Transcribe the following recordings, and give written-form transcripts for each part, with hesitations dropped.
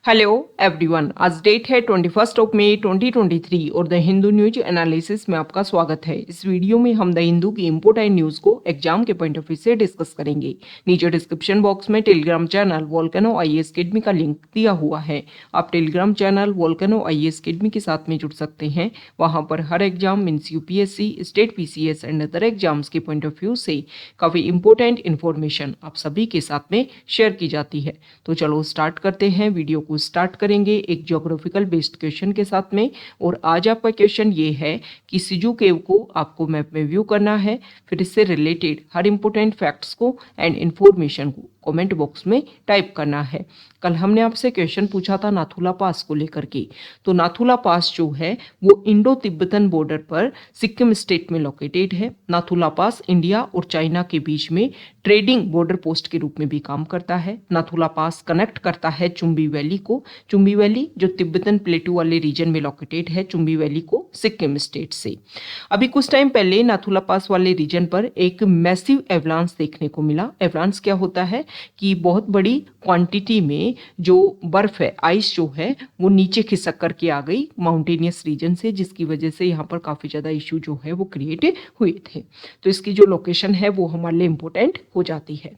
Hello everyone, आज date है 21 मई 2023 और द हिंदू न्यूज एनालिसिस में आपका स्वागत है। इस वीडियो में हम द हिंदू की इंपोर्टेंट न्यूज को एग्जाम के पॉइंट ऑफ व्यू से डिस्कस करेंगे। नीचे डिस्क्रिप्शन बॉक्स में telegram channel volcano IAS academy का लिंक दिया हुआ है। आप telegram channel volcano IAS academy के साथ में जुड़ सकते हैं। वहां पर हर exam means UPSC, state PCS and other exams के पॉइंट ऑफ व्यू से काफी इंपॉर्टेंट इन्फॉर्मेशन आप सभी के साथ में शेयर की जाती है। तो चलो स्टार्ट करते हैं। वीडियो को स्टार्ट करेंगे एक ज्योग्राफिकल बेस्ड क्वेश्चन के साथ में। और आज आपका क्वेश्चन ये है कि सिजू केव को आपको मैप में व्यू करना है, फिर इससे रिलेटेड हर इंपॉर्टेंट फैक्ट्स को एंड इंफॉर्मेशन को कमेंट बॉक्स में टाइप करना है। कल हमने आपसे क्वेश्चन पूछा था नाथुला पास को लेकर के। तो नाथुला पास जो है वो इंडो तिब्बतन बॉर्डर पर सिक्किम स्टेट में लोकेटेड है। नाथुला पास इंडिया और चाइना के बीच में ट्रेडिंग बॉर्डर पोस्ट के रूप में भी काम करता है। नाथुला पास कनेक्ट करता है चुम्बी वैली को। चुम्बी वैली जो तिब्बतन प्लेटू वाले रीजन में लोकेटेड है, चुम्बी वैली को सिक्किम स्टेट से। अभी कुछ टाइम पहले नाथुला पास वाले रीजन पर एक मैसिव एवलांस देखने को मिला। एवलांस क्या होता है कि बहुत बड़ी क्वांटिटी में जो बर्फ है, आइस जो है वो नीचे खिसक करके आ गई माउंटेनियस रीजन से, जिसकी वजह से यहाँ पर काफ़ी ज़्यादा इशू जो है वो क्रिएट हुए थे। तो इसकी जो लोकेशन है वो हमारे लिए इम्पोर्टेंट हो जाती है।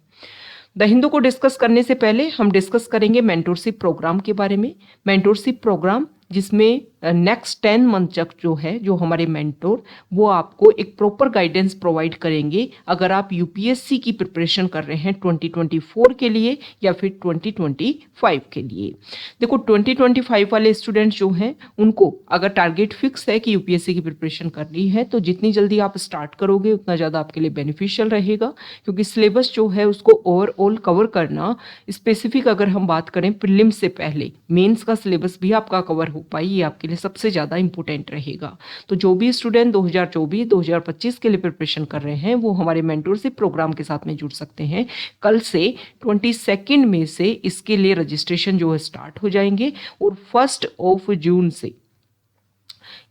द हिंदू को डिस्कस करने से पहले हम डिस्कस करेंगे मेंटोरशिप प्रोग्राम के बारे में। मेंटोरशिप प्रोग्राम जिसमें नेक्स्ट 10 मंथ तक जो है, जो हमारे मेंटोर वो आपको एक प्रॉपर गाइडेंस प्रोवाइड करेंगे अगर आप यूपीएससी की प्रिपरेशन कर रहे हैं 2024 के लिए या फिर 2025 के लिए। देखो 2025 वाले स्टूडेंट्स जो हैं उनको अगर टारगेट फिक्स है कि यूपीएससी की प्रिपरेशन करनी है तो जितनी जल्दी आप स्टार्ट करोगे उतना ज़्यादा आपके लिए बेनिफिशियल रहेगा, क्योंकि सिलेबस जो है उसको ओवरऑल कवर करना, स्पेसिफिक अगर हम बात करें प्रीलिम्स से पहले मेंस का सिलेबस भी आपका कवर हो पाए, ये आपके लिए सबसे ज़्यादा इंपॉर्टेंट रहेगा। तो जो भी स्टूडेंट 2024-2025 के लिए प्रिपरेशन कर रहे हैं वो हमारे मेंटोरशिप प्रोग्राम के साथ में जुड़ सकते हैं। कल से 22 मई से इसके लिए रजिस्ट्रेशन जो है स्टार्ट हो जाएंगे और 1 जून से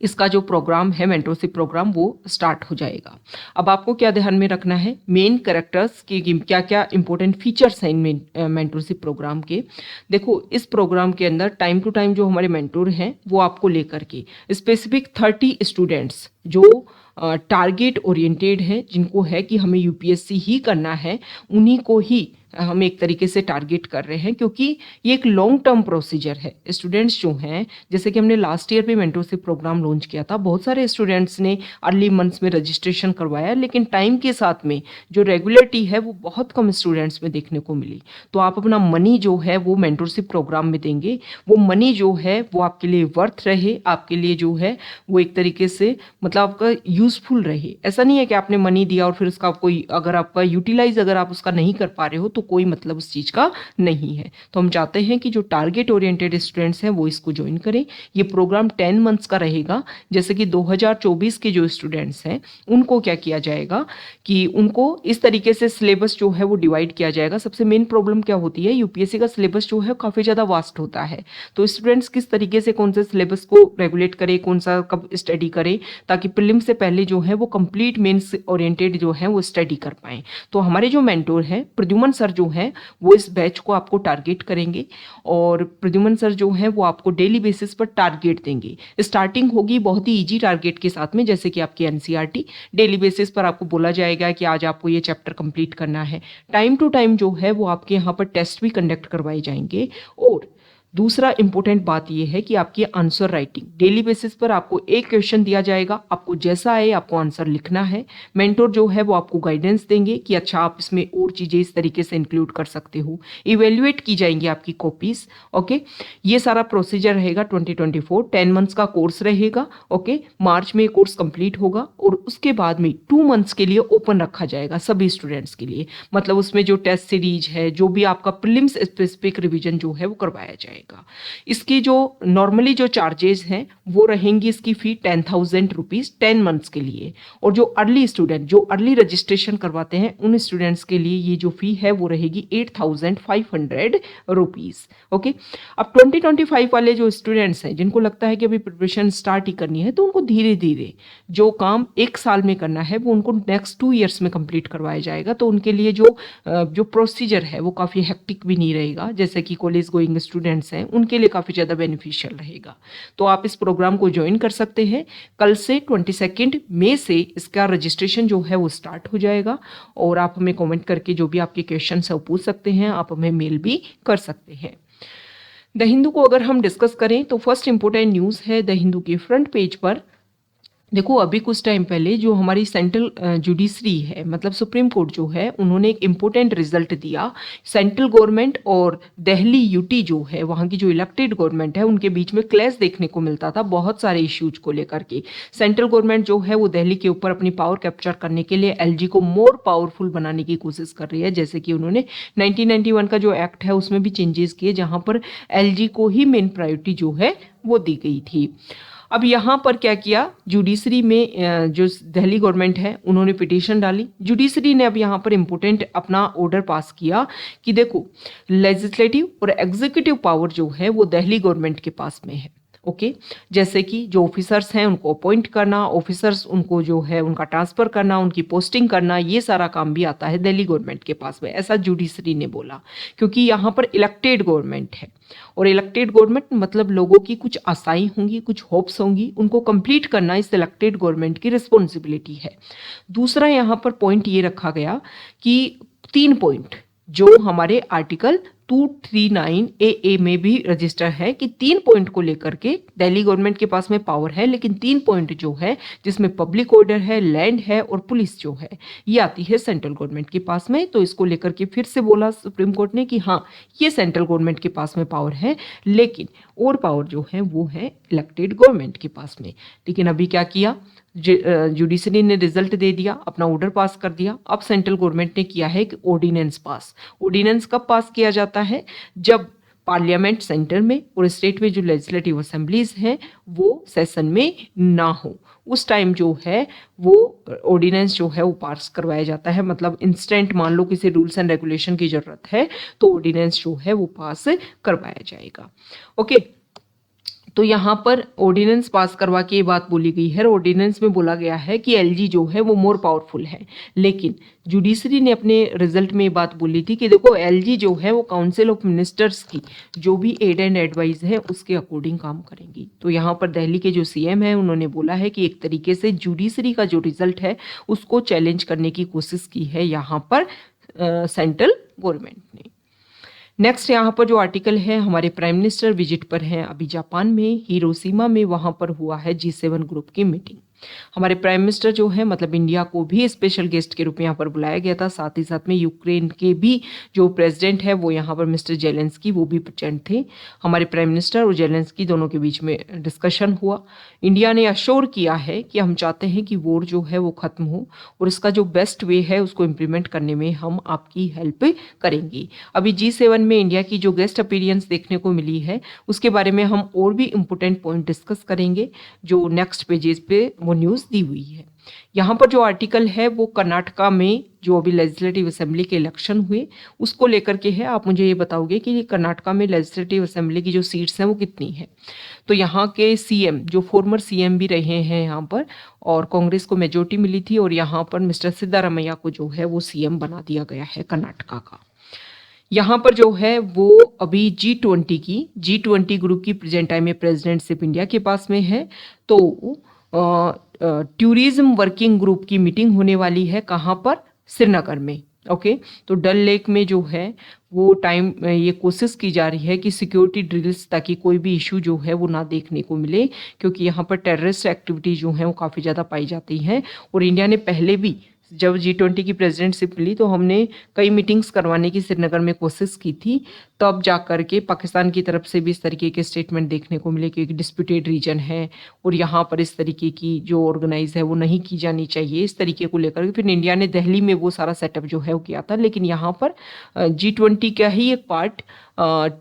इसका जो प्रोग्राम है मेंटोरशिप प्रोग्राम वो स्टार्ट हो जाएगा। अब आपको क्या ध्यान में रखना है, मेन कैरेक्टर्स की क्या क्या इंपॉर्टेंट फीचर्स हैं इन मेंटोरशिप प्रोग्राम के। देखो इस प्रोग्राम के अंदर टाइम टू टाइम जो हमारे मेंटोर हैं वो आपको लेकर के स्पेसिफिक 30 स्टूडेंट्स जो टारगेट ओरिएंटेड है, जिनको है कि हमें यूपीएससी ही करना है, उन्हीं को ही हम एक तरीके से टारगेट कर रहे हैं, क्योंकि ये एक लॉन्ग टर्म प्रोसीजर है। स्टूडेंट्स जो हैं, जैसे कि हमने लास्ट ईयर भी मेंटोरशिप प्रोग्राम लॉन्च किया था, बहुत सारे स्टूडेंट्स ने अर्ली मंथ्स में रजिस्ट्रेशन करवाया, लेकिन टाइम के साथ में जो रेगुलरिटी है वो बहुत कम स्टूडेंट्स में देखने को मिली। तो आप अपना मनी जो है वो मेंटोरशिप प्रोग्राम में देंगे, वो मनी जो है वो आपके लिए वर्थ रहे, आपके लिए जो है वो एक तरीके से मतलब आपका यूजफुल रहे। ऐसा नहीं है कि आपने मनी दिया और फिर उसका कोई अगर आपका यूटिलाइज अगर आप उसका नहीं कर पा रहे हो तो कोई मतलब उस चीज़ का नहीं है। तो हम चाहते हैं कि जो टारगेट ओरिएंटेड स्टूडेंट्स हैं वो इसको ज्वाइन करें। ये प्रोग्राम 10 मंथ्स का रहेगा। जैसे कि 2024 के जो स्टूडेंट्स हैं उनको क्या किया जाएगा कि उनको इस तरीके से सिलेबस जो है वो डिवाइड किया जाएगा। सबसे मेन प्रॉब्लम क्या होती है, यूपीएससी का सिलेबस जो है काफ़ी ज़्यादा वास्ट होता है। तो स्टूडेंट्स किस तरीके से कौन से सिलेबस को रेगुलेट करें, कौन सा कब स्टडी करें, ताकि प्रीलिम्स से पहले जो है वो कंप्लीट मेंस ओरिएंटेड जो है वो स्टडी कर पाएँ। तो हमारे जो मेंटोर हैं प्रद्युमन सर जो हैं वो इस बैच को आपको टारगेट करेंगे और प्रद्युमन सर जो हैं वो आपको डेली बेसिस पर टारगेट देंगे। स्टार्टिंग होगी बहुत ही इजी टारगेट के साथ में, जैसे कि आपकी एनसीईआरटी। डेली बेसिस पर आपको बोला जाएगा कि आज आपको ये चैप्टर कंप्लीट करना है। टाइम टू टाइम जो है वो आपके यहाँ पर टेस्ट भी कंडक्ट करवाए जाएंगे। और दूसरा इंपॉर्टेंट बात यह है कि आपकी आंसर राइटिंग डेली बेसिस पर आपको एक क्वेश्चन दिया जाएगा, आपको जैसा आए आपको आंसर लिखना है। मेंटोर जो है वो आपको गाइडेंस देंगे कि अच्छा आप इसमें और चीज़ें इस तरीके से इंक्लूड कर सकते हो। इवेल्युएट की जाएंगी आपकी कॉपीज। ओके, ये सारा प्रोसीजर रहेगा 2024। 10 मंथ्स का कोर्स रहेगा। ओके, मार्च में कोर्स कंप्लीट होगा और उसके बाद में 2 मंथ्स के लिए ओपन रखा जाएगा सभी स्टूडेंट्स के लिए। मतलब उसमें जो टेस्ट सीरीज है, जो भी आपका प्रीलिम्स स्पेसिफिक रिविजन जो है वो करवाया जाएगा। इसकी जो नॉर्मली जो चार्जेस हैं वो रहेंगी, इसकी फी 10,000 रुपीज 10 मंथ्स के लिए। और जो अर्ली स्टूडेंट जो अर्ली रजिस्ट्रेशन करवाते हैं उन स्टूडेंट्स के लिए ये जो फी है वो रहेगी 8,500 रुपीज। ओके, अब 2025 वाले जो स्टूडेंट्स हैं जिनको लगता है कि अभी प्रिपरेशन स्टार्ट ही करनी है, तो उनको धीरे धीरे जो काम 1 साल में करना है वो उनको नेक्स्ट 2 ईयर्स में कंप्लीट करवाया जाएगा। तो उनके लिए जो प्रोसीजर है वो काफ़ी हेक्टिक भी नहीं रहेगा। जैसे कि कॉलेज गोइंग स्टूडेंट्स कस्टमर्स हैं उनके लिए काफ़ी ज़्यादा बेनिफिशियल रहेगा। तो आप इस प्रोग्राम को ज्वाइन कर सकते हैं। कल से 22 मई से इसका रजिस्ट्रेशन जो है वो स्टार्ट हो जाएगा और आप हमें कमेंट करके जो भी आपके क्वेश्चन है वो पूछ सकते हैं, आप हमें मेल भी कर सकते हैं। द हिंदू को अगर हम डिस्कस करें तो फर्स्ट इंपॉर्टेंट न्यूज़ है द हिंदू के फ्रंट पेज पर। देखो अभी कुछ टाइम पहले जो हमारी सेंट्रल जुडिशरी है, मतलब सुप्रीम कोर्ट जो है, उन्होंने एक इम्पोर्टेंट रिजल्ट दिया। सेंट्रल गवर्नमेंट और दिल्ली यूटी जो है, वहाँ की जो इलेक्टेड गवर्नमेंट है, उनके बीच में क्लैश देखने को मिलता था बहुत सारे इश्यूज को लेकर के। सेंट्रल गवर्नमेंट जो है वो दिल्ली के ऊपर अपनी पावर कैप्चर करने के लिए एलजी को मोर पावरफुल बनाने की कोशिश कर रही है, जैसे कि उन्होंने 1991 का जो एक्ट है उसमें भी चेंजेस किए, जहाँ पर एलजी को ही मेन प्रायोरिटी जो है वो दी गई थी। अब यहाँ पर क्या किया, जुडिशरी में जो दिल्ली गवर्नमेंट है उन्होंने पिटीशन डाली। जुडिशरी ने अब यहाँ पर इम्पोर्टेंट अपना ऑर्डर पास किया कि देखो लेजिस्लेटिव और एग्जीक्यूटिव पावर जो है वो दिल्ली गवर्नमेंट के पास में है। ओके, जैसे कि जो ऑफिसर्स हैं उनको अपॉइंट करना, ऑफिसर्स उनको जो है उनका ट्रांसफर करना, उनकी पोस्टिंग करना, ये सारा काम भी आता है दिल्ली गवर्नमेंट के पास में, ऐसा जुडिशरी ने बोला। क्योंकि यहाँ पर इलेक्टेड गवर्नमेंट है और इलेक्टेड गवर्नमेंट मतलब लोगों की कुछ आशाएं होंगी, कुछ होप्स होंगी, उनको कंप्लीट करना इस इलेक्टेड गवर्नमेंट की रिस्पॉन्सिबिलिटी है। दूसरा यहाँ पर पॉइंट ये रखा गया कि 3 पॉइंट जो हमारे आर्टिकल 239 ए में भी रजिस्टर है कि 3 पॉइंट को लेकर के दिल्ली गवर्नमेंट के पास में पावर है, लेकिन 3 पॉइंट जो है जिसमें पब्लिक ऑर्डर है, लैंड है और पुलिस जो है, ये आती है सेंट्रल गवर्नमेंट के पास में। तो इसको लेकर के फिर से बोला सुप्रीम कोर्ट ने कि हाँ ये सेंट्रल गवर्नमेंट के पास में पावर है, लेकिन और पावर जो है वो है इलेक्टेड गवर्नमेंट के पास में। लेकिन अभी क्या किया, जुडिशरी ने रिजल्ट दे दिया, अपना ऑर्डर पास कर दिया। अब सेंट्रल गवर्नमेंट ने किया है कि ऑर्डिनेंस पास। ऑर्डिनेंस कब पास किया जाता है, जब पार्लियामेंट सेंटर में और स्टेट में जो लेजिस्लेटिव असेंबलीज हैं वो सेशन में ना हो, उस टाइम जो है वो ऑर्डिनेंस जो है वो पास करवाया जाता है। मतलब इंस्टेंट मान लो किसी रूल्स एंड रेगुलेशन की जरूरत है तो ऑर्डिनेंस जो है वो पास करवाया जाएगा। ओके, तो यहाँ पर ऑर्डिनेंस पास करवा के ये बात बोली गई है। ऑर्डिनेंस में बोला गया है कि एलजी जो है वो मोर पावरफुल है, लेकिन जुडिशरी ने अपने रिजल्ट में ये बात बोली थी कि देखो एलजी जो है वो काउंसिल ऑफ मिनिस्टर्स की जो भी एड एंड एडवाइस है उसके अकॉर्डिंग काम करेंगी। तो यहाँ पर दिल्ली के जो सीएम है उन्होंने बोला है कि एक तरीके से जुडिशरी का जो रिजल्ट है उसको चैलेंज करने की कोशिश की है यहाँ पर सेंट्रल गवर्नमेंट ने। नेक्स्ट यहाँ पर जो आर्टिकल है, हमारे प्राइम मिनिस्टर विजिट पर हैं अभी जापान में, हिरोशिमा में, वहाँ पर हुआ है G7 ग्रुप की मीटिंग। हमारे प्राइम मिनिस्टर जो है मतलब इंडिया को भी स्पेशल गेस्ट के रूप में यहाँ पर बुलाया गया था। साथ ही साथ में यूक्रेन के भी जो प्रेसिडेंट है वो यहाँ पर मिस्टर जेलेंस्की वो भी प्रेजेंट थे। हमारे प्राइम मिनिस्टर और जेलेंस्की दोनों के बीच में डिस्कशन हुआ। इंडिया ने अश्योर किया है कि हम चाहते हैं कि वॉर जो है वो खत्म हो और इसका जो बेस्ट वे है उसको इम्प्लीमेंट करने में हम आपकी हेल्प करेंगे। अभी G7 में इंडिया की जो गेस्ट अपीयरेंस देखने को मिली है उसके बारे में हम और भी इम्पोर्टेंट पॉइंट डिस्कस करेंगे जो नेक्स्ट पेजेस पे वो न्यूज़ दी हुई है। यहाँ पर जो आर्टिकल है वो कर्नाटका में जो अभी लेजिस्लेटिव असेंबली के इलेक्शन हुए उसको लेकर के है। आप मुझे ये बताओगे कि कर्नाटका में लेजिस्लेटिव असेंबली की जो सीट्स हैं वो कितनी है। तो यहाँ के सीएम जो फॉर्मर सीएम भी रहे हैं यहाँ पर, और कांग्रेस को मेजोरिटी मिली थी, और यहाँ पर मिस्टर सिद्धारमैया को जो है वो सीएम बना दिया गया है कर्नाटका का। यहाँ पर जो है वो अभी G20 ग्रुप की प्रेजेंट टाइम में प्रेसिडेंटशिप इंडिया के पास में है। तो टूरिज्म वर्किंग ग्रुप की मीटिंग होने वाली है कहाँ पर, श्रीनगर में। ओके, तो डल लेक में जो है वो टाइम ये कोशिश की जा रही है कि सिक्योरिटी ड्रिल्स ताकि कोई भी इशू जो है वो ना देखने को मिले, क्योंकि यहाँ पर टेररिस्ट एक्टिविटी जो है वो काफ़ी ज़्यादा पाई जाती हैं। और इंडिया ने पहले भी जब G20 की प्रेसिडेंटशिप मिली तो हमने कई मीटिंग्स करवाने की श्रीनगर में कोशिश की थी, तब जा कर के पाकिस्तान की तरफ से भी इस तरीके के स्टेटमेंट देखने को मिले कि एक डिस्प्यूटेड रीजन है और यहाँ पर इस तरीके की जो ऑर्गेनाइज है वो नहीं की जानी चाहिए, इस तरीके को लेकर के फिर इंडिया ने दिल्ली में वो सारा सेटअप जो है वो किया था। लेकिन यहाँ पर G20 का ही एक पार्ट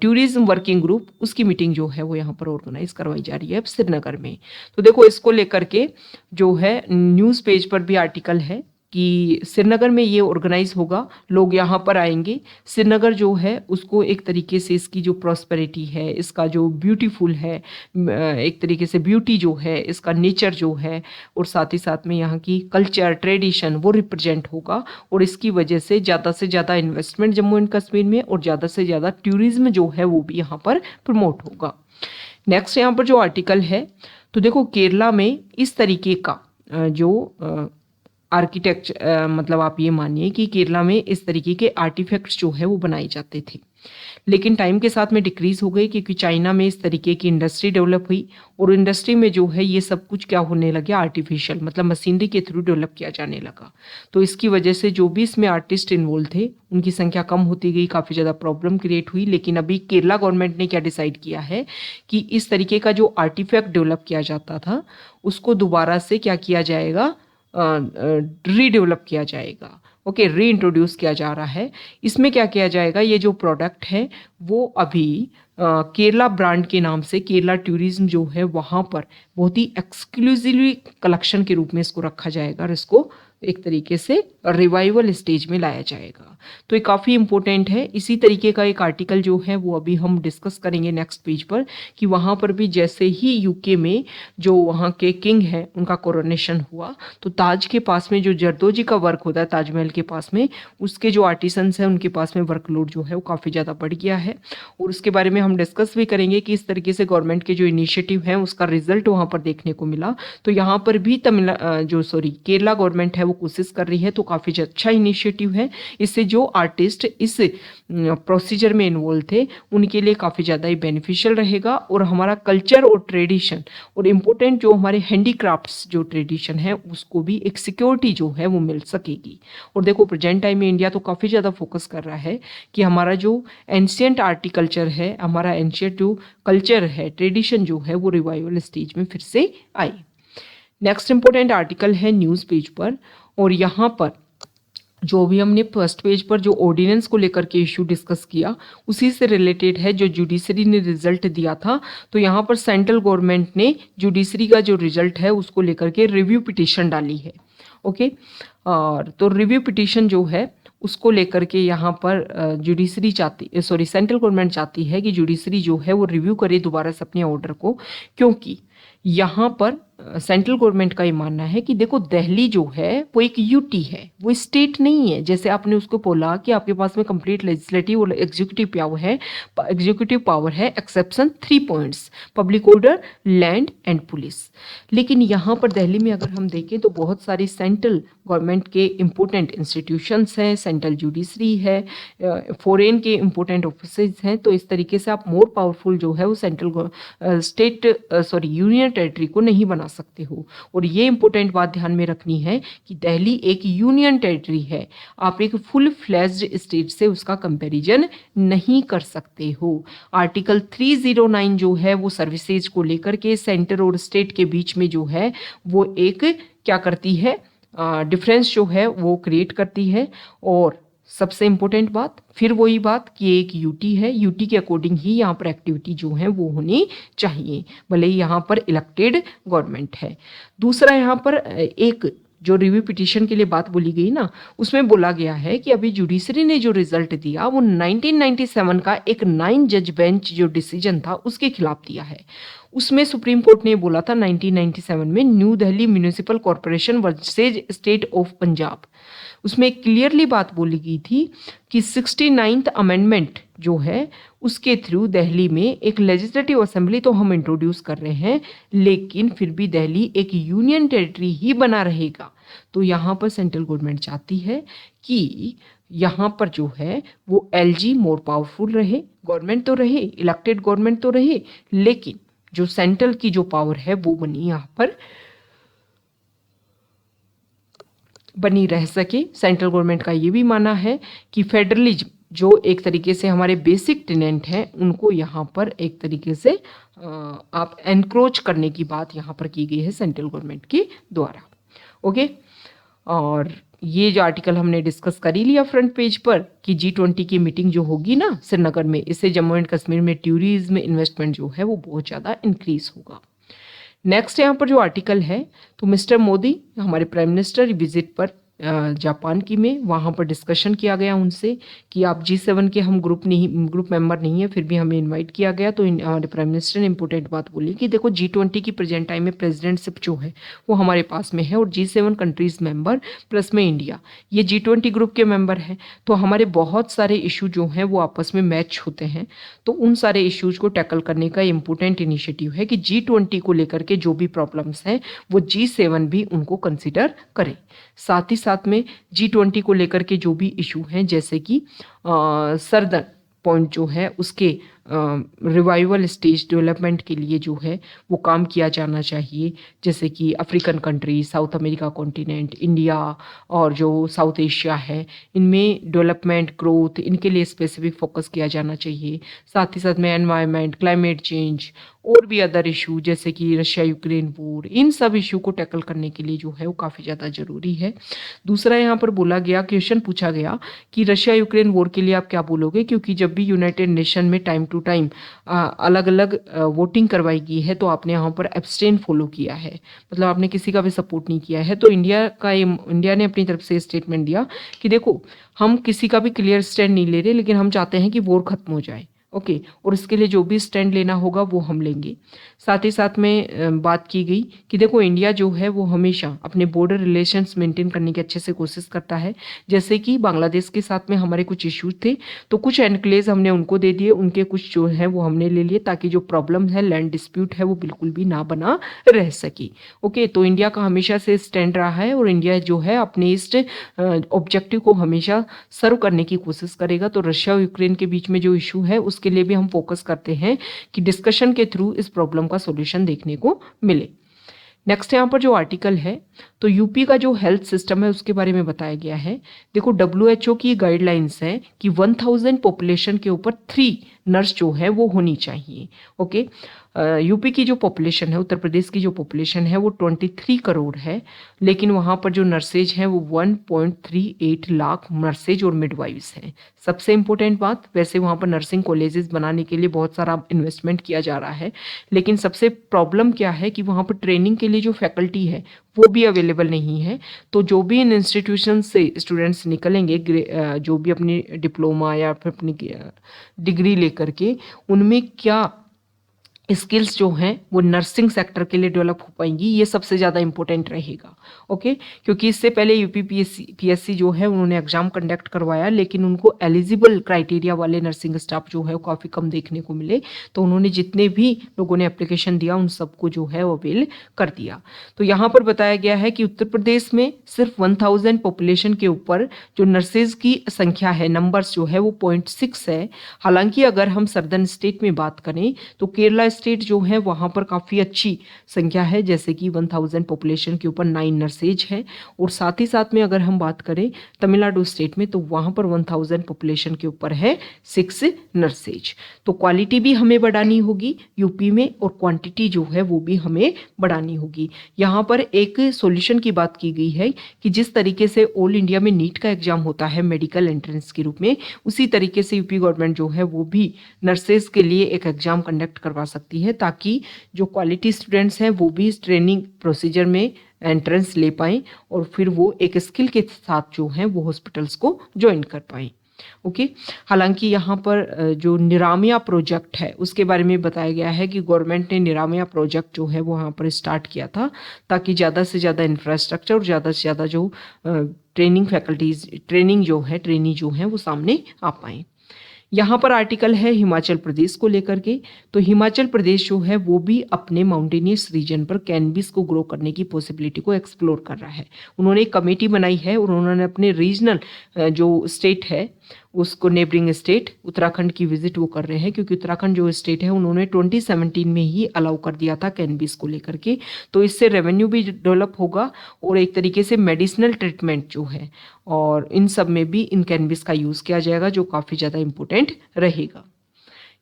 टूरिज्म वर्किंग ग्रुप, उसकी मीटिंग जो है वो यहाँ पर ऑर्गेनाइज करवाई जा रही है श्रीनगर में। तो देखो इसको लेकर के जो है न्यूज़ पेज पर भी आर्टिकल है कि श्रीनगर में ये ऑर्गेनाइज होगा, लोग यहाँ पर आएंगे। श्रीनगर जो है उसको एक तरीके से इसकी जो प्रॉस्पेरिटी है, इसका जो ब्यूटीफुल है, एक तरीके से ब्यूटी जो है, इसका नेचर जो है, और साथ ही साथ में यहाँ की कल्चर ट्रेडिशन वो रिप्रेजेंट होगा। और इसकी वजह से ज़्यादा इन्वेस्टमेंट जम्मू एंड कश्मीर में और ज़्यादा से ज़्यादा टूरिज्म जो है वो भी यहाँ पर प्रमोट होगा। नेक्स्ट यहाँ पर जो आर्टिकल है, तो देखो केरला में इस तरीके का जो आर्किटेक्चर, मतलब आप ये मानिए कि केरला में इस तरीके के आर्टिफैक्ट्स जो है वो बनाए जाते थे, लेकिन टाइम के साथ में डिक्रीज हो गई क्योंकि चाइना में इस तरीके की इंडस्ट्री डेवलप हुई, और इंडस्ट्री में जो है ये सब कुछ क्या होने लगे, आर्टिफिशियल मतलब मशीनरी के थ्रू डेवलप किया जाने लगा। तो इसकी वजह से जो भी इसमें आर्टिस्ट इन्वॉल्व थे उनकी संख्या कम होती गई, काफ़ी ज़्यादा प्रॉब्लम क्रिएट हुई। लेकिन अभी केरला गवर्नमेंट ने क्या डिसाइड किया है कि इस तरीके का जो आर्टिफैक्ट डेवलप किया जाता था उसको दोबारा से क्या किया जाएगा, रीडेवलप किया जाएगा। ओके, री इंट्रोड्यूस किया जा रहा है। इसमें क्या किया जाएगा, ये जो प्रोडक्ट है वो अभी केरला ब्रांड के नाम से केरला टूरिज्म जो है वहाँ पर बहुत ही एक्सक्लूसिवली कलेक्शन के रूप में इसको रखा जाएगा और इसको एक तरीके से रिवाइवल स्टेज में लाया जाएगा। तो ये काफ़ी इंपॉर्टेंट है। इसी तरीके का एक आर्टिकल जो है वो अभी हम डिस्कस करेंगे नेक्स्ट पेज पर, कि वहाँ पर भी जैसे ही यूके में जो वहाँ के किंग हैं उनका कोरोनेशन हुआ, तो ताज के पास में जो जरदोजी का वर्क होता है ताजमहल के पास में, उसके जो आर्टिसंस हैं उनके पास में वर्कलोड जो है वो काफ़ी ज़्यादा बढ़ गया है। और उसके बारे में हम डिस्कस भी करेंगे कि इस तरीके से गवर्नमेंट के जो इनिशिएटिव हैं उसका रिजल्ट वहाँ पर देखने को मिला। तो यहाँ पर भी केरला गवर्नमेंट है वो कोशिश कर रही है, तो काफ़ी अच्छा इनिशिएटिव है। इससे जो आर्टिस्ट इस प्रोसीजर में इन्वॉल्व थे उनके लिए काफ़ी ज़्यादा ही बेनिफिशियल रहेगा, और हमारा कल्चर और ट्रेडिशन और इम्पोर्टेंट जो हमारे हैंडीक्राफ्ट्स जो ट्रेडिशन है उसको भी एक सिक्योरिटी जो है वो मिल सकेगी। और देखो प्रेजेंट टाइम में इंडिया तो काफ़ी ज़्यादा फोकस कर रहा है कि हमारा जो एंशियंट आर्टिकल्चर है, हमारा एंशियंट जो कल्चर है, ट्रेडिशन जो है वो रिवाइवल स्टेज में फिर से आए। नेक्स्ट इंपॉर्टेंट आर्टिकल है न्यूज़ पेज पर, और यहाँ पर जो भी हमने फर्स्ट पेज पर जो ऑर्डिनेंस को लेकर के इशू डिस्कस किया उसी से रिलेटेड है जो जुडिशरी ने रिजल्ट दिया था। तो यहाँ पर सेंट्रल गवर्नमेंट ने जुडिशरी का जो रिजल्ट है उसको लेकर के रिव्यू पिटीशन डाली है। ओके, और तो रिव्यू पिटीशन जो है उसको लेकर के यहाँ पर सेंट्रल गवर्नमेंट चाहती है कि जुडिशरी जो है वो रिव्यू करे दोबारा से अपने ऑर्डर को, क्योंकि यहाँ पर सेंट्रल गवर्नमेंट का ये मानना है कि देखो दिल्ली जो है वो एक यूटी है, वो स्टेट नहीं है। जैसे आपने उसको बोला कि आपके पास में कंप्लीट लेजिस्लेटिव और एग्जीक्यूटिव पावर है exception 3 points, public order, land and police. लेकिन यहाँ पर दिल्ली में अगर हम देखें तो बहुत सारी सेंट्रल गवर्नमेंट के इम्पोर्टेंट इंस्टीट्यूशंस हैं, सेंट्रल जुडिशरी है, फॉरेन के इम्पोर्टेंट ऑफिसेज हैं। तो इस तरीके से आप मोर पावरफुल जो है वो यूनियन टेरिटरी को नहीं बना सकते हो। और ये इंपॉर्टेंट बात ध्यान में रखनी है कि दिल्ली एक यूनियन टेरिटरी है, आप एक फुल फ्लेज्ड स्टेट से उसका कंपैरिजन नहीं कर सकते हो। आर्टिकल 309 जो है वो सर्विसेज को लेकर के सेंटर और स्टेट के बीच में जो है वो एक क्या करती है, डिफरेंस जो है वो क्रिएट करती है। और सबसे इम्पोर्टेंट बात फिर वही बात कि एक यूटी है, यूटी के अकॉर्डिंग ही यहाँ पर एक्टिविटी जो है वो होनी चाहिए, भले ही यहाँ पर इलेक्टेड गवर्नमेंट है। दूसरा यहाँ पर एक जो रिव्यू पिटीशन के लिए बात बोली गई ना, उसमें बोला गया है कि अभी जुडिशरी ने जो रिजल्ट दिया वो 1997 का एक 9 जज बेंच जो डिसीजन था उसके खिलाफ दिया है। उसमें सुप्रीम कोर्ट ने बोला था 1997 में new Delhi municipal corporation versus state of Punjab, उसमें क्लियरली बात बोली गई थी कि 69th अमेंडमेंट जो है उसके थ्रू दिल्ली में एक लेजिस्लेटिव असेंबली तो हम इंट्रोड्यूस कर रहे हैं, लेकिन फिर भी दिल्ली एक यूनियन टेरिटरी ही बना रहेगा। तो यहाँ पर सेंट्रल गवर्नमेंट चाहती है कि यहाँ पर जो है वो एलजी मोर पावरफुल रहे, गवर्नमेंट तो रहे, इलेक्टेड गवर्नमेंट तो रहे, लेकिन जो सेंट्रल की जो पावर है वो यहाँ पर बनी रह सके। सेंट्रल गवर्नमेंट का ये भी मानना है कि फेडरलिज्म जो एक तरीके से हमारे बेसिक टेनेंट हैं उनको यहाँ पर एक तरीके से आप एनक्रोच करने की बात यहाँ पर की गई है सेंट्रल गवर्नमेंट के द्वारा। ओके, और ये जो आर्टिकल हमने डिस्कस कर ही लिया फ्रंट पेज पर कि G20 की मीटिंग जो होगी ना श्रीनगर में, इससे जम्मू एंड कश्मीर में टूरिज्म इन्वेस्टमेंट जो है वो बहुत ज़्यादा इंक्रीज होगा। नेक्स्ट यहाँ पर जो आर्टिकल है, तो मिस्टर मोदी हमारे प्राइम मिनिस्टर विजिट पर जापान की में, वहाँ पर डिस्कशन किया गया उनसे कि आप G7 के हम ग्रुप मेंबर नहीं है, फिर भी हमें इनवाइट किया गया। तो हमारे प्राइम मिनिस्टर ने इंपॉर्टेंट बात बोली कि देखो G20 की प्रेजेंट टाइम में प्रेसिडेंटशिप जो है वो हमारे पास में है, और G7 कंट्रीज मेंबर प्लस में इंडिया, ये G20 ग्रुप के मेंबर हैं। तो हमारे बहुत सारे इशू जो हैं वो आपस में मैच होते हैं। तो उन सारे इश्यूज को टैकल करने का इम्पोर्टेंट इनिशिएटिव है कि G20 को लेकर के जो भी प्रॉब्लम्स हैं वो G7 भी उनको कंसिडर करे। साथ ही साथ में G20 को लेकर के जो भी इशू हैं, जैसे कि सर्दर्न पॉइंट जो है उसके रिवाइवल स्टेज डेवलपमेंट के लिए जो है वो काम किया जाना चाहिए, जैसे कि African country, south America continent, India और जो साउथ एशिया है, इनमें डेवलपमेंट ग्रोथ इनके लिए स्पेसिफिक फोकस किया जाना चाहिए। साथ ही साथ में एनवायरनमेंट, क्लाइमेट चेंज और भी अदर इशू जैसे कि रशिया यूक्रेन वॉर, इन सब इशू को टैकल करने के लिए जो है वो काफ़ी ज़्यादा ज़रूरी है। दूसरा यहाँ पर बोला गया, क्वेश्चन पूछा गया कि रशिया यूक्रेन वॉर के लिए आप क्या बोलोगे, क्योंकि जब भी यूनाइटेड नेशन में टाइम टू टाइम अलग अलग वोटिंग करवाई गई है तो आपने यहाँ पर एब्सटेन फॉलो किया है, मतलब आपने किसी का भी सपोर्ट नहीं किया है। तो इंडिया ने अपनी तरफ से स्टेटमेंट दिया कि देखो हम किसी का भी क्लियर स्टैंड नहीं ले रहे, लेकिन हम चाहते हैं कि वॉर खत्म हो जाए, ओके, और इसके लिए जो भी स्टैंड लेना होगा वो हम लेंगे। साथ ही साथ में बात की गई कि देखो इंडिया जो है वो हमेशा अपने बॉर्डर रिलेशंस मेंटेन करने की अच्छे से कोशिश करता है। जैसे कि बांग्लादेश के साथ में हमारे कुछ इश्यूज थे, तो कुछ एनक्लेव हमने उनको दे दिए, उनके कुछ जो है वो हमने ले लिए, ताकि जो प्रॉब्लम है लैंड डिस्प्यूट है वो बिल्कुल भी ना बना रह सके। ओके, तो इंडिया का हमेशा से स्टैंड रहा है, और इंडिया जो है अपने इस ऑब्जेक्टिव को हमेशा सर्व करने की कोशिश करेगा। तो रशिया और यूक्रेन के बीच में जो इशू है उसके लिए भी हम फोकस करते हैं कि डिस्कशन के थ्रू इस प्रॉब्लम का सॉल्यूशन देखने को मिले। नेक्स्ट यहाँ पर जो आर्टिकल है, तो यूपी का जो हेल्थ सिस्टम है उसके बारे में बताया गया है। देखो WHO की गाइडलाइंस है कि 1000 पॉपुलेशन के ऊपर 3 नर्स जो है वो होनी चाहिए। ओके, यूपी की जो पॉपुलेशन है, उत्तर प्रदेश की जो पॉपुलेशन है वो 23 करोड़ है, लेकिन वहाँ पर जो नर्सेज हैं वो 1.38 लाख नर्सेज और मिडवाइव्स हैं। सबसे इम्पोर्टेंट बात, वैसे वहाँ पर नर्सिंग कॉलेजेस बनाने के लिए बहुत सारा इन्वेस्टमेंट किया जा रहा है, लेकिन सबसे प्रॉब्लम क्या है कि वहाँ पर ट्रेनिंग के लिए जो फैकल्टी है वो भी अवेलेबल नहीं है। तो जो भी इन इंस्टीट्यूशन से स्टूडेंट्स निकलेंगे, जो भी अपनी डिप्लोमा या फिर अपनी डिग्री लेकर के, उनमें क्या स्किल्स जो हैं वो नर्सिंग सेक्टर के लिए डेवलप हो पाएंगी, ये सबसे ज़्यादा इंपॉर्टेंट रहेगा। ओके, क्योंकि इससे पहले यूपी पीएससी जो है उन्होंने एग्जाम कंडक्ट करवाया, लेकिन उनको एलिजिबल क्राइटेरिया वाले नर्सिंग स्टाफ जो है वो काफ़ी कम देखने को मिले। तो उन्होंने जितने भी लोगों ने एप्लीकेशन दिया उन सबको जो है वो अवेल कर दिया। तो यहाँ पर बताया गया है कि उत्तर प्रदेश में सिर्फ 1000 पॉपुलेशन के ऊपर जो नर्सेज की संख्या है, नंबर्स जो है वो 0.6 है। हालांकि अगर हम सर्दर्न स्टेट में बात करें तो केरला स्टेट जो है वहाँ पर काफ़ी अच्छी संख्या है, जैसे कि 1000 पॉपुलेशन के ऊपर 9 नर्सेज है। और साथ ही साथ में अगर हम बात करें तमिलनाडु स्टेट में, तो वहाँ पर 1000 पॉपुलेशन के ऊपर है 6 नर्सेज। तो क्वालिटी भी हमें बढ़ानी होगी यूपी में, और क्वांटिटी जो है वो भी हमें बढ़ानी होगी। यहाँ पर एक सॉल्यूशन की बात की गई है कि जिस तरीके से ऑल इंडिया में नीट का एग्जाम होता है मेडिकल एंट्रेंस के रूप में, उसी तरीके से यूपी गवर्नमेंट जो है वो भी नर्सेज के लिए एक एग्जाम कंडक्ट करवा सकती है, ताकि जो क्वालिटी स्टूडेंट्स हैं वो भी ट्रेनिंग प्रोसीजर में एंट्रेंस ले पाएं, और फिर वो एक स्किल के साथ जो है वो हॉस्पिटल्स को ज्वाइन कर पाएं। ओके, हालांकि यहाँ पर जो निरामया प्रोजेक्ट है उसके बारे में बताया गया है कि गवर्नमेंट ने निरामया प्रोजेक्ट जो है वो यहाँ पर स्टार्ट किया था, ताकि ज़्यादा से ज़्यादा इंफ्रास्ट्रक्चर और ज़्यादा से ज़्यादा जो ट्रेनिंग फैकल्टीज, ट्रेनिंग जो है, ट्रेनी जो है वो सामने आ पाएँ। यहाँ पर आर्टिकल है हिमाचल प्रदेश को लेकर के। तो हिमाचल प्रदेश जो है वो भी अपने माउंटेनियस रीजन पर कैनबिस को ग्रो करने की पॉसिबिलिटी को एक्सप्लोर कर रहा है। उन्होंने एक कमेटी बनाई है, और उन्होंने अपने रीजनल जो स्टेट है उसको, नेबरिंग स्टेट उत्तराखंड की विजिट वो कर रहे हैं, क्योंकि उत्तराखंड जो स्टेट है उन्होंने 2017 में ही अलाउ कर दिया था कैनबिस को लेकर के। तो इससे रेवेन्यू भी डेवलप होगा, और एक तरीके से मेडिसिनल ट्रीटमेंट जो है और इन सब में भी इन कैनबिस का यूज़ किया जाएगा, जो काफ़ी ज़्यादा इंपॉर्टेंट रहेगा।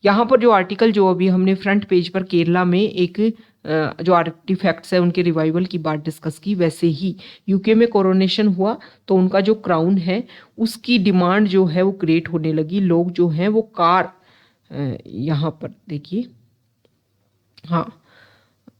यहाँ पर जो आर्टिकल जो अभी हमने फ्रंट पेज पर केरला में एक जो आर्टिफैक्ट्स है उनके रिवाइवल की बात डिस्कस की, वैसे ही यूके में कोरोनेशन हुआ तो उनका जो क्राउन है उसकी डिमांड जो है वो क्रिएट होने लगी। लोग जो हैं वो कार, यहाँ पर देखिए, हाँ,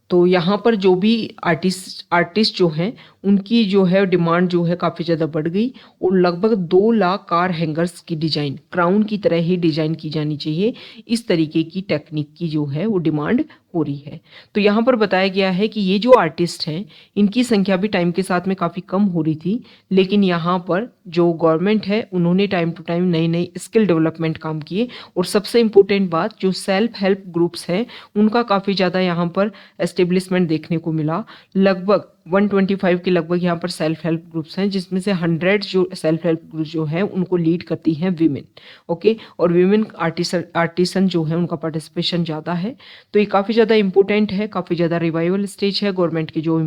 तो यहाँ पर जो भी आर्टिस्ट जो हैं उनकी जो है डिमांड जो है काफ़ी ज़्यादा बढ़ गई और लगभग 2 लाख कार हैंगर्स की डिज़ाइन क्राउन की तरह ही डिज़ाइन की जानी चाहिए, इस तरीके की टेक्निक की जो है वो डिमांड हो रही है। तो यहाँ पर बताया गया है कि ये जो आर्टिस्ट हैं इनकी संख्या भी टाइम के साथ में काफ़ी कम हो रही थी, लेकिन यहाँ पर जो गवर्नमेंट है उन्होंने टाइम टू टाइम नई नई स्किल डेवलपमेंट काम किए और सबसे इम्पोर्टेंट बात जो सेल्फ हेल्प ग्रुप्स हैं उनका काफ़ी ज़्यादा यहाँ पर एस्टेब्लिशमेंट देखने को मिला। लगभग 125 के लगभग यहाँ पर सेल्फ हेल्प ग्रुप्स हैं, जिसमें से 100 जो सेल्फ हेल्प ग्रुप जो हैं उनको लीड करती हैं वीमेन। ओके, और वीमेन आर्टिसन जो है उनका पार्टिसिपेशन ज़्यादा है। तो ये काफ़ी ज़्यादा इंपॉर्टेंट है, काफ़ी ज़्यादा रिवाइवल स्टेज है। गवर्नमेंट की जो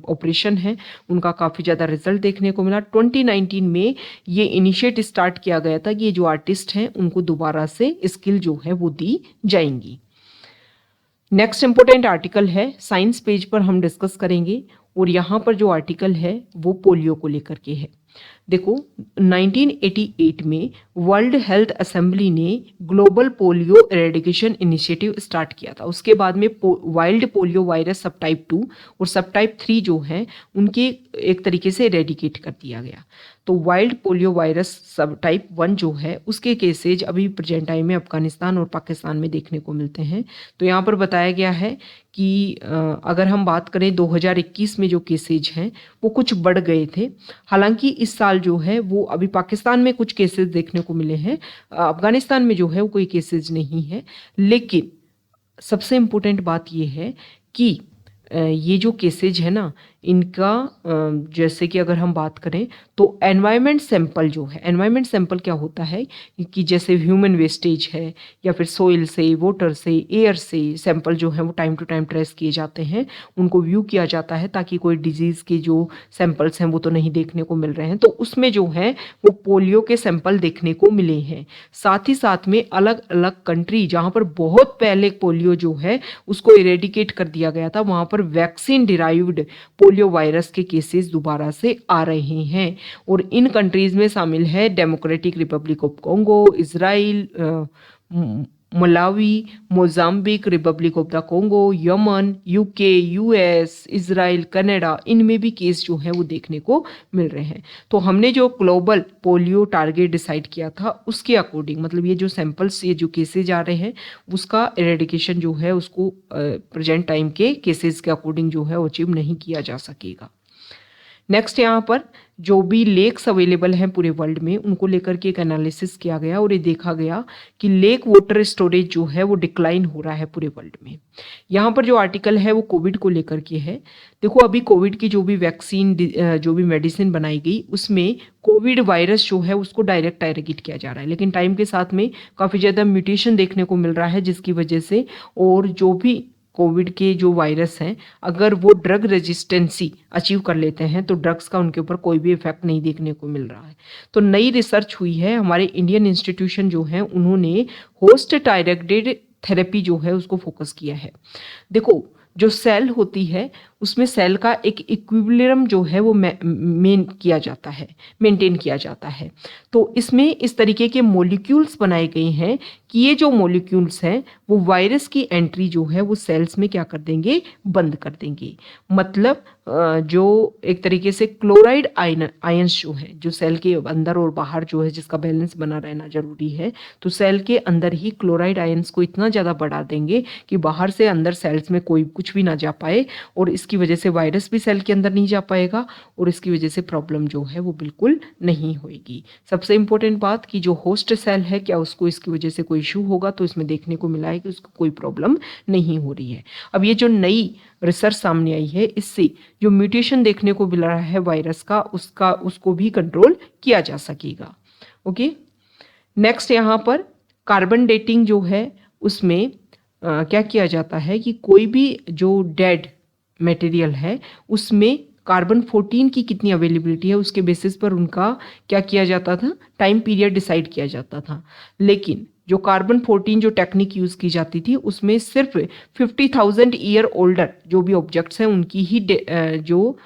ऑपरेशन है उनका काफ़ी ज़्यादा रिजल्ट देखने को मिला। 2019 में ये इनिशिएट स्टार्ट किया गया था कि ये जो आर्टिस्ट हैं उनको दोबारा से स्किल जो है वो दी जाएंगी। नेक्स्ट इंपॉर्टेंट आर्टिकल है, साइंस पेज पर हम डिस्कस करेंगे और यहाँ पर जो आर्टिकल है वो पोलियो को लेकर के है। देखो 1988 में वर्ल्ड हेल्थ असेंबली ने global polio eradication initiative start किया था। उसके बाद में वाइल्ड पोलियो वायरस सब टाइप 2 और सब टाइप 3 जो है उनके एक तरीके से एरेडिकेट कर दिया गया। तो वाइल्ड पोलियो वायरस सब टाइप 1 जो है उसके केसेज अभी प्रेजेंट टाइम में अफगानिस्तान और पाकिस्तान में देखने को मिलते हैं। तो यहाँ पर बताया गया है कि अगर हम बात करें 2021 में जो केसेज हैं वो कुछ बढ़ गए थे। हालांकि इस साल जो है वो अभी पाकिस्तान में कुछ केसेस देखने को मिले हैं, अफगानिस्तान में जो है वो कोई केसेज नहीं है। लेकिन सबसे इम्पोर्टेंट बात ये है कि ये जो केसेज है ना इनका जैसे कि अगर हम बात करें तो एनवायरनमेंट सैंपल जो है, एनवायरनमेंट सैंपल क्या होता है कि जैसे ह्यूमन वेस्टेज है या फिर सोइल से, वाटर से, एयर से सैंपल जो है वो टाइम टू टाइम ट्रेस किए जाते हैं, उनको व्यू किया जाता है ताकि कोई डिजीज़ के जो सैंपल्स हैं वो तो नहीं देखने को मिल रहे हैं। तो उसमें जो है वो पोलियो के सैंपल देखने को मिले हैं। साथ ही साथ में अलग अलग कंट्री जहाँ पर बहुत पहले पोलियो जो है उसको इरेडिकेट कर दिया गया था, वहाँ पर वैक्सीन डिराइव्ड पोलियो वायरस के केसेस दोबारा से आ रहे हैं और इन कंट्रीज में शामिल है democratic Republic of Congo, Israel, Malawi, Mozambique, Republic of the Congo, Yemen, UK, US, Israel, Canada, इनमें भी केस जो है वो देखने को मिल रहे हैं। तो हमने जो ग्लोबल पोलियो टारगेट डिसाइड किया था उसके अकॉर्डिंग, मतलब ये जो सैंपल्स, ये जो केसेज आ रहे हैं उसका एरेडिकेशन जो है उसको प्रेजेंट टाइम के केसेस के अकॉर्डिंग जो है अचीव नहीं किया जा सकेगा। नेक्स्ट यहाँ पर जो भी लेक्स अवेलेबल हैं पूरे वर्ल्ड में उनको लेकर के एक एनालिसिस किया गया और ये देखा गया कि लेक वाटर स्टोरेज जो है वो डिक्लाइन हो रहा है पूरे वर्ल्ड में। यहाँ पर जो आर्टिकल है वो कोविड को लेकर के है। देखो अभी कोविड की जो भी वैक्सीन, जो भी मेडिसिन बनाई गई उसमें कोविड वायरस जो है उसको डायरेक्ट टारगेट किया जा रहा है, लेकिन टाइम के साथ में काफ़ी ज़्यादा म्यूटेशन देखने को मिल रहा है जिसकी वजह से, और जो भी कोविड के जो वायरस हैं अगर वो ड्रग रेजिस्टेंसी अचीव कर लेते हैं तो ड्रग्स का उनके ऊपर कोई भी इफेक्ट नहीं देखने को मिल रहा है। तो नई रिसर्च हुई है, हमारे इंडियन इंस्टीट्यूशन जो है उन्होंने होस्ट टारगेटेड थेरेपी जो है उसको फोकस किया है। देखो जो सेल होती है उसमें सेल का एक इक्विलिब्रियम जो है वो मेंटेन किया जाता है। तो इसमें इस तरीके के मॉलिक्यूल्स बनाए गए हैं कि ये जो मॉलिक्यूल्स हैं वो वायरस की एंट्री जो है वो सेल्स में क्या कर देंगे, बंद कर देंगे। मतलब जो एक तरीके से क्लोराइड आयंस जो है, जो सेल के अंदर और बाहर जो है जिसका बैलेंस बना रहना जरूरी है, तो सेल के अंदर ही क्लोराइड आयंस को इतना ज़्यादा बढ़ा देंगे कि बाहर से अंदर सेल्स में कोई कुछ भी ना जा पाए और इसकी वजह से वायरस भी सेल के अंदर नहीं जा पाएगा और इसकी वजह से प्रॉब्लम जो है वो बिल्कुल नहीं होगी। सबसे इंपॉर्टेंट बात कि जो होस्ट सेल है क्या उसको इसकी वजह से कोई इशू होगा, तो इसमें देखने को मिला है कि उसको कोई प्रॉब्लम नहीं हो रही है। अब ये जो नई रिसर्च सामने आई है इससे जो म्यूटेशन देखने को मिल रहा है वायरस का उसको भी कंट्रोल किया जा सकेगा। ओके, नेक्स्ट यहाँ पर कार्बन डेटिंग जो है उसमें क्या किया जाता है कि कोई भी जो डेड मटेरियल है उसमें कार्बन 14 की कितनी अवेलेबिलिटी है उसके बेसिस पर उनका क्या किया जाता था, टाइम पीरियड डिसाइड किया जाता था। लेकिन जो कार्बन 14 जो टेक्निक यूज़ की जाती थी उसमें सिर्फ 50,000 ईयर ओल्डर जो भी ऑब्जेक्ट्स हैं उनकी ही जो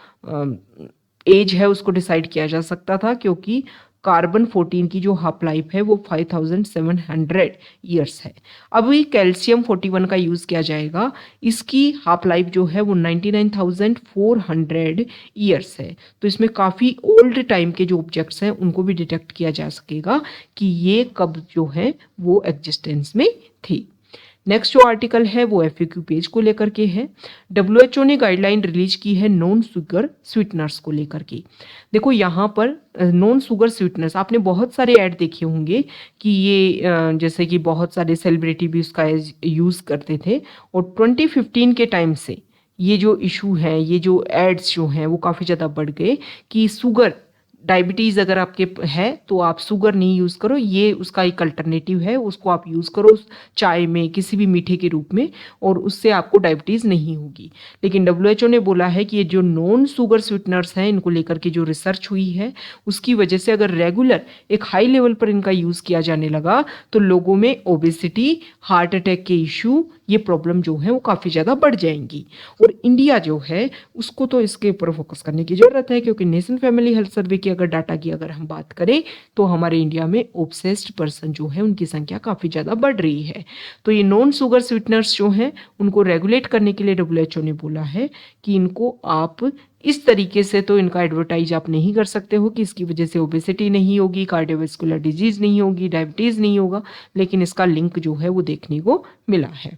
एज है उसको डिसाइड किया जा सकता था, क्योंकि कार्बन 14 की जो हाफ लाइफ है वो 5700 ईयर्स है। अभी कैल्शियम 41 का यूज़ किया जाएगा, इसकी हाफ लाइफ जो है वो 99,400 ईयर्स है। तो इसमें काफ़ी ओल्ड टाइम के जो ऑब्जेक्ट्स हैं उनको भी डिटेक्ट किया जा सकेगा कि ये कब जो है वो एग्जिस्टेंस में थी। नेक्स्ट जो आर्टिकल है वो FAQ पेज को लेकर के है। WHO ने गाइडलाइन रिलीज की है नॉन शुगर स्वीटनर्स को लेकर के। देखो यहाँ पर नॉन शुगर स्वीटनर्स आपने बहुत सारे ऐड देखे होंगे कि ये जैसे कि बहुत सारे सेलिब्रिटी भी उसका यूज़ करते थे, और 2015 के टाइम से ये जो इशू है, ये जो एड्स जो हैं वो काफ़ी ज़्यादा बढ़ गए कि शुगर डायबिटीज़ अगर आपके है तो आप शुगर नहीं यूज़ करो, ये उसका एक अल्टरनेटिव है, उसको आप यूज़ करो चाय में किसी भी मीठे के रूप में, और उससे आपको डायबिटीज़ नहीं होगी। लेकिन WHO ने बोला है कि ये जो नॉन शुगर स्वीटनर्स हैं इनको लेकर के जो रिसर्च हुई है उसकी वजह से अगर रेगुलर एक हाई लेवल पर इनका यूज़ किया जाने लगा तो लोगों में ओबेसिटी, हार्ट अटैक के इशू, ये प्रॉब्लम जो है वो काफ़ी ज़्यादा बढ़ जाएंगी। और इंडिया जो है उसको तो इसके ऊपर फोकस करने की ज़रूरत है, क्योंकि नेशनल फैमिली हेल्थ सर्वे की अगर डाटा की अगर हम बात करें तो हमारे इंडिया में ओब्सेस्ड पर्सन जो है उनकी संख्या काफ़ी ज़्यादा बढ़ रही है। तो ये नॉन शुगर स्वीटनर्स जो हैं उनको रेगुलेट करने के लिए WHO ने बोला है कि इनको आप इस तरीके से तो इनका एडवर्टाइज आप नहीं कर सकते हो कि इसकी वजह से ओबेसिटी नहीं होगी, कार्डियोवास्कुलर डिजीज नहीं होगी, डायबिटीज़ नहीं होगा, लेकिन इसका लिंक जो है वो देखने को मिला है।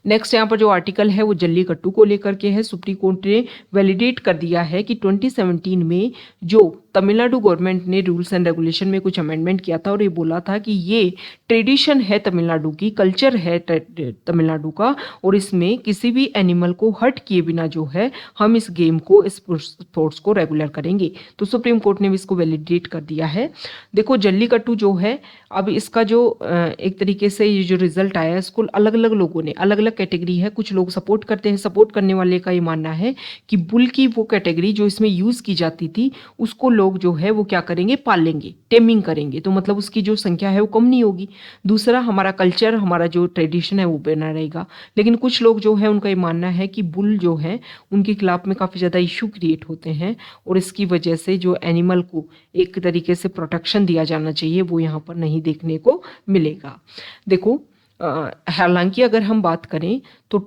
नेक्स्ट यहाँ पर जो आर्टिकल है वो जल्लीकट्टू को लेकर के है। सुप्रीम कोर्ट ने वैलिडेट कर दिया है कि 2017 में जो तमिलनाडु गवर्नमेंट ने रूल्स एंड रेगुलेशन में कुछ अमेंडमेंट किया था और ये बोला था कि ये ट्रेडिशन है तमिलनाडु की, कल्चर है तमिलनाडु का, और इसमें किसी भी एनिमल को हर्ट किए बिना जो है हम इस गेम को, इस स्पोर्ट्स को रेगुलर करेंगे। तो सुप्रीम कोर्ट ने भी इसको वैलिडेट कर दिया है। देखो जल्लीकट्टू जो है, अब इसका जो एक तरीके से ये जो रिजल्ट आया है इसको अलग अलग लोगों ने, अलग अलग कैटेगरी है, कुछ लोग सपोर्ट करते हैं। सपोर्ट करने वाले का ये मानना है कि बुल की वो कैटेगरी जो इसमें यूज़ की जाती थी उसको लोग जो है वो क्या करेंगे, पालेंगे, टेमिंग करेंगे, तो मतलब उसकी जो संख्या है वो कम नहीं होगी। दूसरा, हमारा कल्चर, हमारा जो ट्रेडिशन है वो बना रहेगा। लेकिन कुछ लोग जो है उनका ये मानना है कि बुल जो है उनके खिलाफ में काफ़ी ज़्यादा इशू क्रिएट होते हैं, और इसकी वजह से जो एनिमल को एक तरीके से प्रोटेक्शन दिया जाना चाहिए वो यहाँ पर नहीं देखने को मिलेगा। देखो हालांकि अगर हम बात करें तो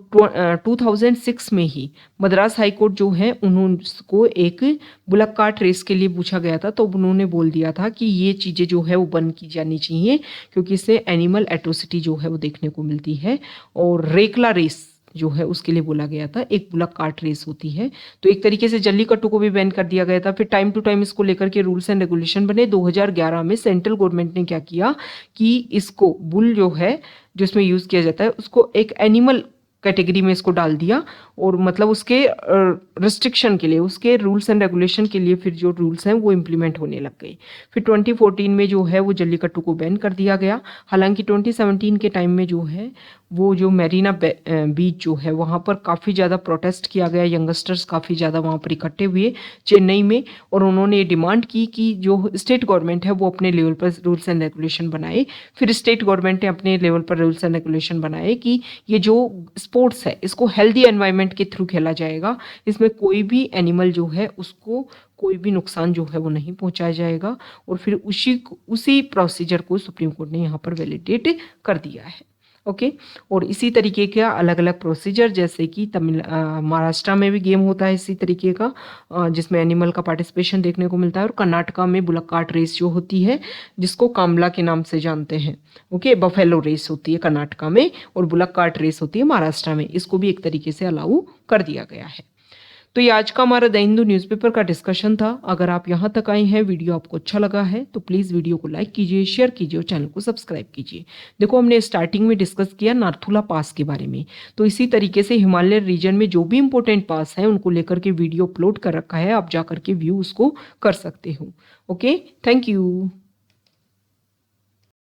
2006 में ही मद्रास हाई कोर्ट जो है उन्होंने एक बुलक कार्ट रेस के लिए पूछा गया था, तो उन्होंने बोल दिया था कि ये चीज़ें जो है वो बंद की जानी चाहिए, क्योंकि इससे एनिमल एट्रोसिटी जो है वो देखने को मिलती है। और रेकला रेस जो है उसके लिए बोला गया था, एक बुलक कार्ट रेस होती है। तो एक तरीके से जल्लीकट्टू को भी बैन कर दिया गया था। फिर टाइम टू टाइम इसको लेकर के रूल्स एंड रेगुलेशन बने। 2011 में सेंट्रल गवर्नमेंट ने क्या किया कि इसको बुल जो है जो इसमें यूज़ किया जाता है उसको एक एनिमल कैटेगरी में इसको डाल दिया, और मतलब उसके रिस्ट्रिक्शन के लिए, उसके रूल्स एंड रेगुलेशन के लिए फिर जो रूल्स हैं वो इम्प्लीमेंट होने लग गए। फिर 2014 में जो है वो जल्लीकट्टू को बैन कर दिया गया। हालांकि 2017 के टाइम में जो है वो जो मैरीना बीच जो है वहाँ पर काफ़ी ज़्यादा प्रोटेस्ट किया गया, यंगस्टर्स काफ़ी ज़्यादा वहाँ पर इकट्ठे हुए चेन्नई में, और उन्होंने ये डिमांड की कि जो स्टेट गवर्नमेंट है वो अपने लेवल पर रूल्स एंड रेगुलेशन बनाए। फिर स्टेट गवर्नमेंट ने अपने लेवल पर रूल्स एंड रेगुलेशन बनाए कि ये जो स्पोर्ट्स है इसको हेल्दी एनवायरनमेंट के थ्रू खेला जाएगा, इसमें कोई भी एनिमल जो है उसको कोई भी नुकसान जो है वो नहीं पहुंचाया जाएगा। और फिर उसी प्रोसीजर को सुप्रीम कोर्ट ने यहाँ पर वैलिडेट कर दिया है। ओके, और इसी तरीके का अलग अलग प्रोसीजर, जैसे कि महाराष्ट्र में भी गेम होता है इसी तरीके का जिसमें एनिमल का पार्टिसिपेशन देखने को मिलता है, और कर्नाटका में बुलक कार्ट रेस जो होती है जिसको कामला के नाम से जानते हैं, ओके, बफेलो रेस होती है कर्नाटका में, और बुलक कार्ट रेस होती है महाराष्ट्र में। इसको भी एक तरीके से अलाउ कर दिया गया है। तो ये आज का हमारा द हिंदू न्यूज़पेपर का डिस्कशन था। अगर आप यहाँ तक आए हैं, वीडियो आपको अच्छा लगा है तो प्लीज़ वीडियो को लाइक कीजिए, शेयर कीजिए और चैनल को सब्सक्राइब कीजिए। देखो हमने स्टार्टिंग में डिस्कस किया नाथुला पास के बारे में, तो इसी तरीके से हिमालय रीजन में जो भी इंपॉर्टेंट पास हैं उनको लेकर के वीडियो अपलोड कर रखा है, आप जा करके व्यू उसको कर सकते हो। Okay, thank you.